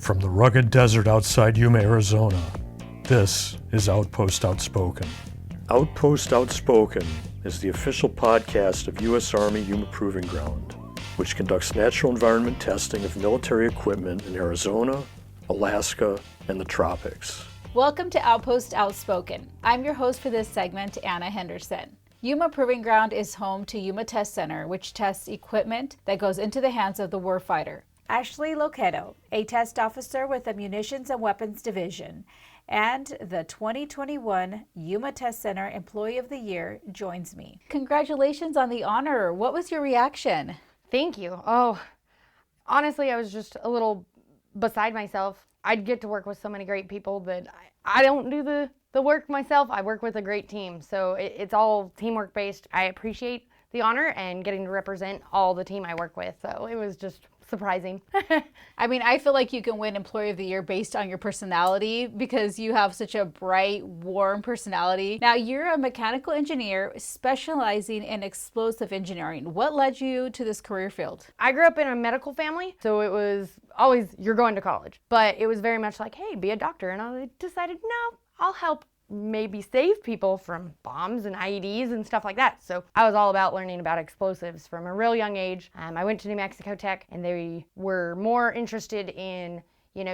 From the rugged desert outside Yuma, Arizona, this is Outpost Outspoken. Outpost Outspoken is the official podcast of U.S. Army Yuma Proving Ground, which conducts natural environment testing of military equipment in Arizona, Alaska, and the tropics. Welcome to Outpost Outspoken. I'm your host for this segment, Ana Henderson. Yuma Proving Ground is home to Yuma Test Center, which tests equipment that goes into the hands of the warfighter. Ashley Lochetto, a test officer with the Munitions and Weapons Division, and the 2021 Yuma Test Center Employee of the Year, joins me. Congratulations on the honor. What was your reaction? Thank you. Oh, honestly, I was just a little beside myself. I'd get to work with so many great people, but I don't do the work myself. I work with a great team, so it's all teamwork based. I appreciate the honor and getting to represent all the team I work with, so it was just surprising. I mean, I feel like you can win Employee of the Year based on your personality because you have such a bright, warm personality. Now, you're a mechanical engineer specializing in explosive engineering. What led you to this career field? I grew up in a medical family, so it was always, you're going to college. But it was very much like, hey, be a doctor. And I decided, no, I'll help maybe save people from bombs and IEDs and stuff like that. So I was all about learning about explosives from a real young age. I went to New Mexico Tech, and they were more interested in,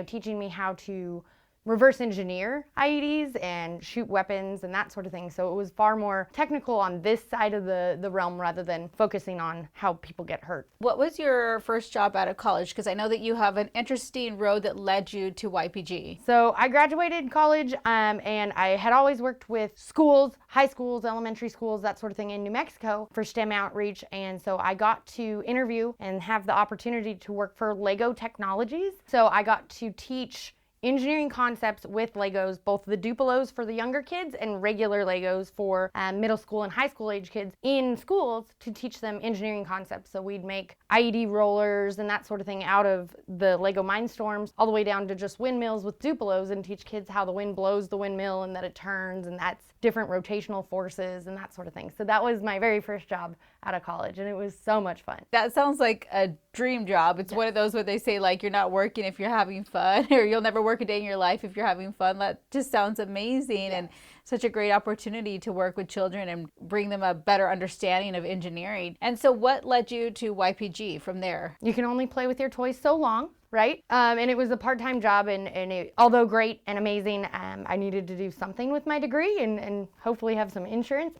teaching me how to reverse engineer IEDs and shoot weapons and that sort of thing. So it was far more technical on this side of the realm rather than focusing on how people get hurt. What was your first job out of college? Because I know that you have an interesting road that led you to YPG. So I graduated college and I had always worked with schools, high schools, elementary schools, that sort of thing in New Mexico for STEM outreach. And so I got to interview and have the opportunity to work for Lego Technologies. So I got to teach engineering concepts with Legos, both the Dupelos for the younger kids and regular Legos for middle school and high school age kids in schools to teach them engineering concepts. So we'd make IED rollers and that sort of thing out of the Lego Mindstorms, all the way down to just windmills with Dupelos, and teach kids how the wind blows the windmill and that it turns, and that's different rotational forces and that sort of thing. So that was my very first job out of college, and it was so much fun. That sounds like a dream job. It's one of those where they say, like, you're not working if you're having fun, or you'll never work a day in your life if you're having fun. That just sounds amazing, and such a great opportunity to work with children and bring them a better understanding of engineering. And so what led you to YPG from there? You can only play with your toys so long, right? And it was a part-time job, and it, although great and amazing, I needed to do something with my degree and hopefully have some insurance.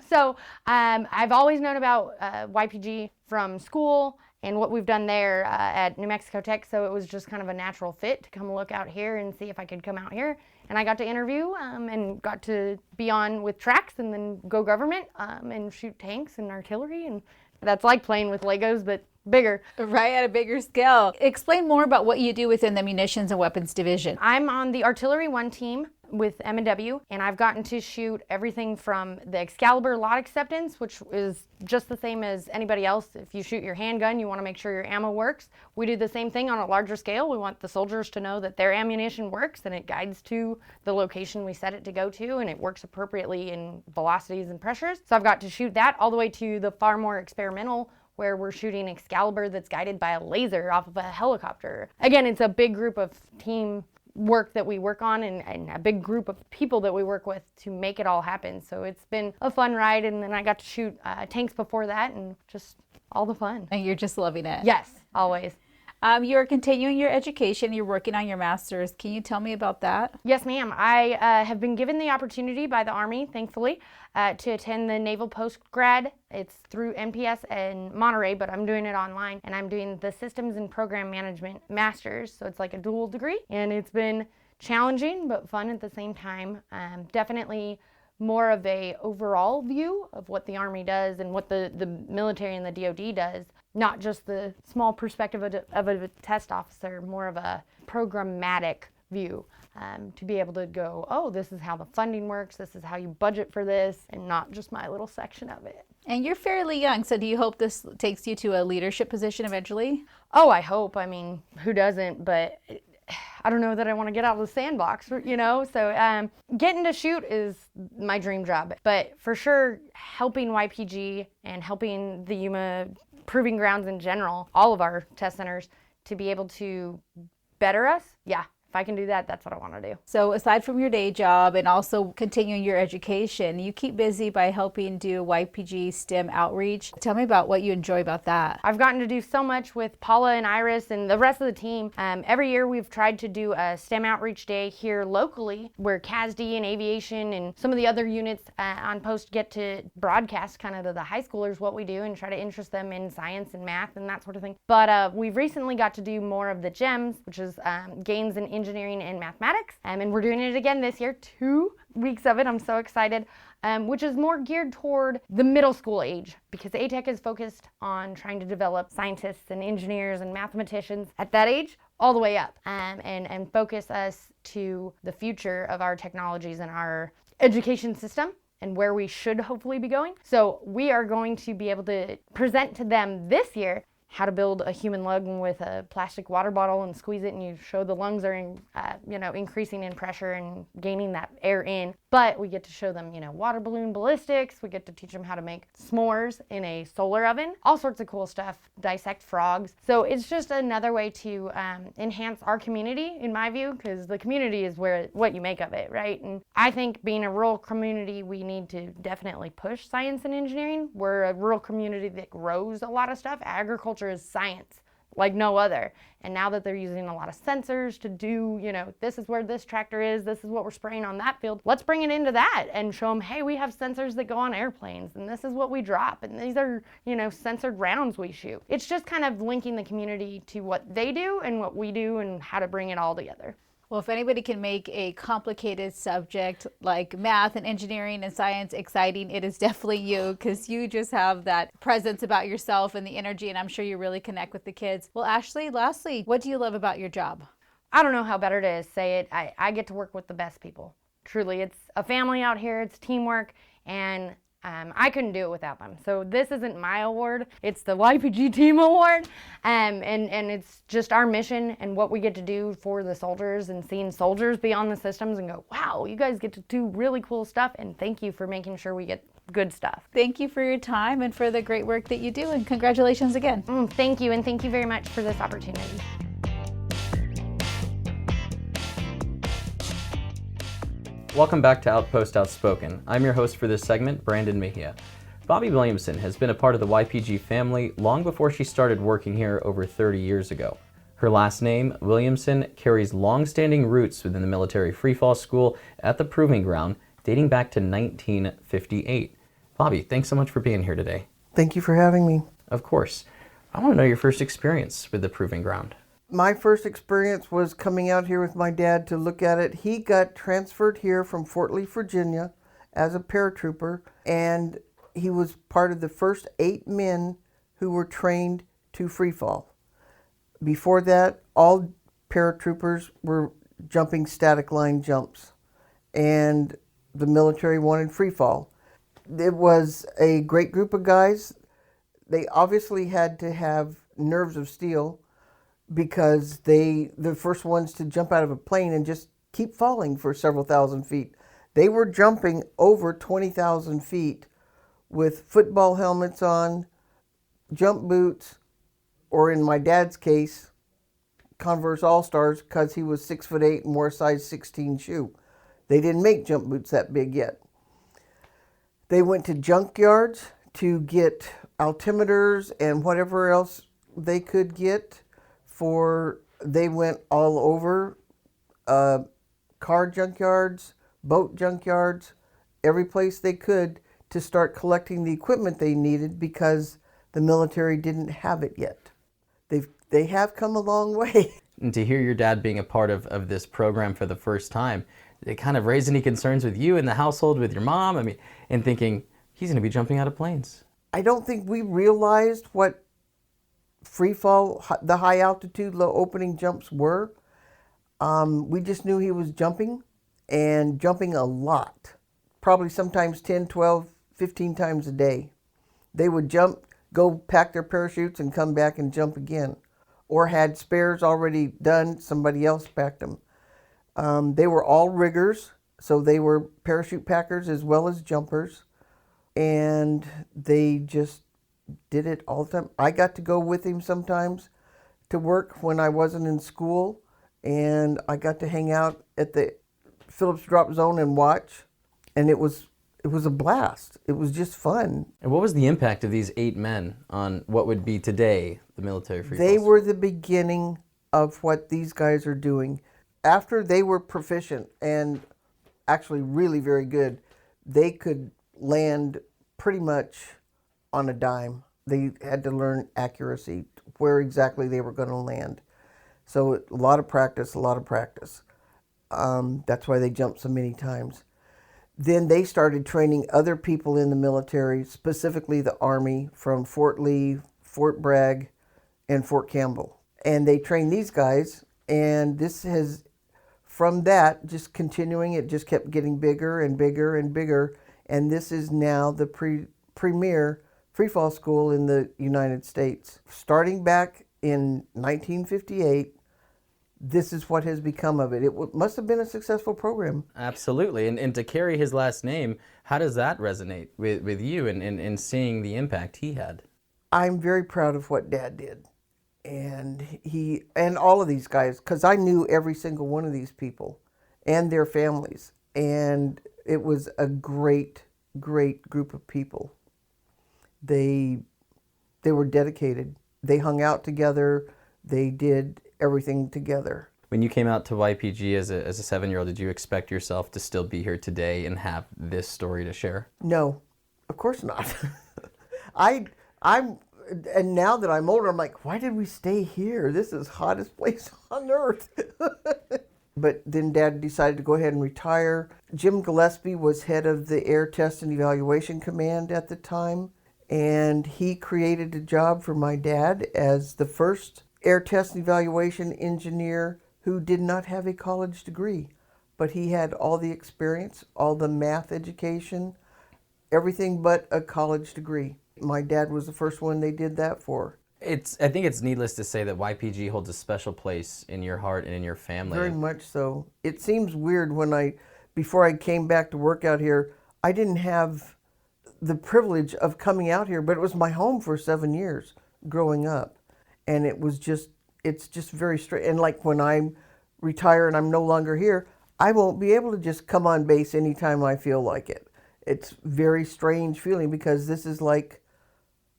So I've always known about YPG from school and what we've done there at New Mexico Tech, so it was just kind of a natural fit to come look out here and see if I could come out here. And I got to interview and got to be on with tracks and then go government and shoot tanks and artillery, and that's like playing with Legos, but bigger. Right, at a bigger scale. Explain more about what you do within the Munitions and Weapons Division. I'm on the Artillery 1 team with M&W, and I've gotten to shoot everything from the Excalibur lot acceptance, which is just the same as anybody else. If you shoot your handgun, you want to make sure your ammo works. We do the same thing on a larger scale. We want the soldiers to know that their ammunition works and it guides to the location we set it to go to, and it works appropriately in velocities and pressures. So I've got to shoot that all the way to the far more experimental, where we're shooting Excalibur that's guided by a laser off of a helicopter. Again, it's a big group of team work that we work on, and a big group of people that we work with to make it all happen. So it's been a fun ride, and then I got to shoot tanks before that, and just all the fun. And you're just loving it. Yes, always. You're continuing your education. You're working on your master's. Can you tell me about that? Yes, ma'am. I have been given the opportunity by the Army, thankfully, to attend the Naval Postgrad. It's through NPS in Monterey, but I'm doing it online, and I'm doing the Systems and Program Management Master's, so it's like a dual degree, and it's been challenging but fun at the same time. Definitely more of a overall view of what the Army does and what the military and the DoD does, not just the small perspective of a test officer, more of a programmatic view, to be able to go, oh, this is how the funding works, this is how you budget for this, and not just my little section of it. And you're fairly young, so do you hope this takes you to a leadership position eventually? Oh, I hope. I mean, who doesn't? But I don't know that I want to get out of the sandbox, So getting to shoot is my dream job. But for sure, helping YPG and helping the Yuma Proving Grounds in general, all of our test centers, to be able to better us, yeah. If I can do that, that's what I want to do. So aside from your day job and also continuing your education, you keep busy by helping do YPG STEM outreach. Tell me about what you enjoy about that. I've gotten to do so much with Paula and Iris and the rest of the team. Every year we've tried to do a STEM outreach day here locally where CASD and aviation and some of the other units on post get to broadcast kind of to the high schoolers what we do and try to interest them in science and math and that sort of thing. But we've recently got to do more of the GEMS, which is gains in engineering and mathematics, and we're doing it again this year, 2 weeks of it. I'm so excited, which is more geared toward the middle school age because ATEC is focused on trying to develop scientists and engineers and mathematicians at that age all the way up, and focus us to the future of our technologies and our education system and where we should hopefully be going. So we are going to be able to present to them this year how to build a human lung with a plastic water bottle and squeeze it, and you show the lungs are increasing in pressure and gaining that air in. But we get to show them, water balloon ballistics. We get to teach them how to make s'mores in a solar oven, all sorts of cool stuff, dissect frogs. So it's just another way to enhance our community, in my view, because the community is what you make of it, right? And I think being a rural community, we need to definitely push science and engineering. We're a rural community that grows a lot of stuff. Agriculture is science like no other. And now that they're using a lot of sensors to do, this is where this tractor is, this is what we're spraying on that field, let's bring it into that and show them, hey, we have sensors that go on airplanes and this is what we drop and these are, censored rounds we shoot. It's just kind of linking the community to what they do and what we do and how to bring it all together. Well, if anybody can make a complicated subject like math and engineering and science exciting, it is definitely you, because you just have that presence about yourself and the energy, and I'm sure you really connect with the kids. Well, Ashley, lastly, what do you love about your job? I don't know how better to say it. I get to work with the best people. Truly, it's a family out here, it's teamwork, and I couldn't do it without them. So this isn't my award, it's the YPG team award. And it's just our mission and what we get to do for the soldiers and seeing soldiers beyond the systems and go, wow, you guys get to do really cool stuff, and thank you for making sure we get good stuff. Thank you for your time and for the great work that you do, and congratulations again. Thank you, and thank you very much for this opportunity. Welcome back to Outpost Outspoken. I'm your host for this segment, Brandon Mejia. Bobbye Williamson has been a part of the YPG family long before she started working here over 30 years ago. Her last name, Williamson, carries long-standing roots within the military freefall school at the Proving Ground, dating back to 1958. Bobbye, thanks so much for being here today. Thank you for having me. Of course. I want to know your first experience with the Proving Ground. My first experience was coming out here with my dad to look at it. He got transferred here from Fort Lee, Virginia as a paratrooper, and he was part of the first 8 men who were trained to freefall. Before that, all paratroopers were jumping static line jumps, and the military wanted freefall. It was a great group of guys. They obviously had to have nerves of steel, because the first ones to jump out of a plane and just keep falling for several thousand feet. They were jumping over 20,000 feet with football helmets on, jump boots, or in my dad's case, Converse All-Stars, because he was 6'8" and wore a size 16 shoe. They didn't make jump boots that big yet. They went to junkyards to get altimeters and whatever else they could get. They went all over car junkyards, boat junkyards, every place they could to start collecting the equipment they needed because the military didn't have it yet. They have come a long way. And to hear your dad being a part of this program for the first time, did it kind of raise any concerns with you in the household, with your mom? And thinking, he's going to be jumping out of planes. I don't think we realized what free fall, the high altitude, low opening jumps were. We just knew he was jumping, and jumping a lot. Probably sometimes 10, 12, 15 times a day. They would jump, go pack their parachutes and come back and jump again. Or had spares already done, somebody else packed them. They were all riggers, so they were parachute packers as well as jumpers. And they just did it all the time. I got to go with him sometimes to work when I wasn't in school, and I got to hang out at the Phillips Drop Zone and watch, and it was a blast. It was just fun. And what was the impact of these 8 men on what would be today the military free fall? They were the beginning of what these guys are doing. After they were proficient and actually really very good, they could land pretty much on a dime. They had to learn accuracy, where exactly they were going to land. So a lot of practice, a lot of practice. That's why they jumped so many times. Then they started training other people in the military, specifically the Army, from Fort Lee, Fort Bragg, and Fort Campbell. And they trained these guys, and this has, from that, just continuing, it just kept getting bigger and bigger and bigger. And this is now the premier free fall school in the United States. Starting back in 1958, this is what has become of it. It must have been a successful program. Absolutely. And to carry his last name, how does that resonate with you and seeing the impact he had? I'm very proud of what Dad did. And he, and all of these guys, because I knew every single one of these people and their families. And it was a great, great group of people. They were dedicated. They hung out together. They did everything together. When you came out to YPG as a 7-year-old, did you expect yourself to still be here today and have this story to share? No, of course not. And now that I'm older, I'm like, why did we stay here? This is the hottest place on earth. But then Dad decided to go ahead and retire. Jim Gillespie was head of the Air Test and Evaluation Command at the time, and he created a job for my dad as the first air test and evaluation engineer who did not have a college degree, but he had all the experience, all the math education, everything but a college degree. My dad was the first one they did that for. I think it's needless to say that YPG holds a special place in your heart and in your family. Very much so. It seems weird before I came back to work out here, I didn't have the privilege of coming out here, but it was my home for 7 years growing up. And it's just very straight. And like when I retire and I'm no longer here, I won't be able to just come on base anytime I feel like it. It's very strange feeling because this is like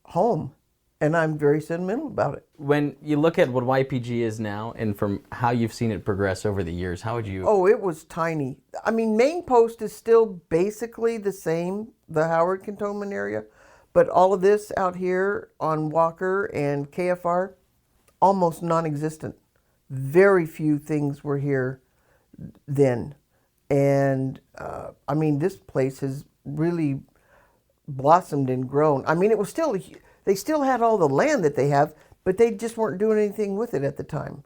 home, and I'm very sentimental about it. When you look at what YPG is now and from how you've seen it progress over the years, how would you... Oh, it was tiny. I mean, main post is still basically the same, the Howard Cantonment area, but all of this out here on Walker and KFR, almost non-existent. Very few things were here then. And I mean, this place has really blossomed and grown. I mean, it was still, they still had all the land that they have, but they just weren't doing anything with it at the time.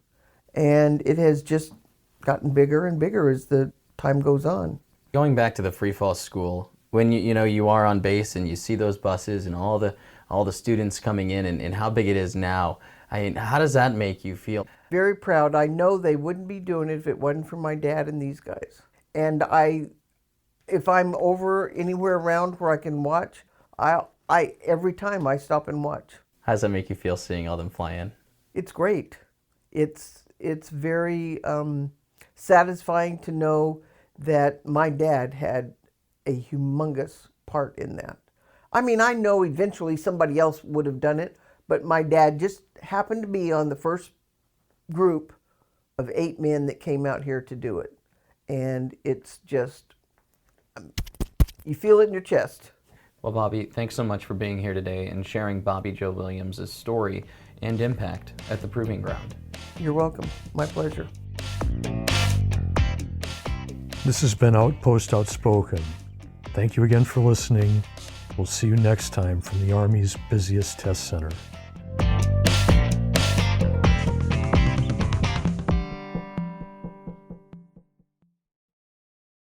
And it has just gotten bigger and bigger as the time goes on. Going back to the free fall school, when you are on base and you see those buses and all the students coming in and how big it is now, I mean, how does that make you feel? Very proud. I know they wouldn't be doing it if it wasn't for my dad and these guys. And if I'm over anywhere around where I can watch, every time I stop and watch. How does that make you feel seeing all them fly in? It's great. It's very satisfying to know that my dad had a humongous part in that. I mean, I know eventually somebody else would have done it, but my dad just happened to be on the first group of 8 men that came out here to do it. And it's just, you feel it in your chest. Well, Bobbye, thanks so much for being here today and sharing Bobbye Jo Williams' story and impact at the Proving Ground. You're welcome. My pleasure. This has been Outpost Outspoken. Thank you again for listening. We'll see you next time from the Army's busiest test center.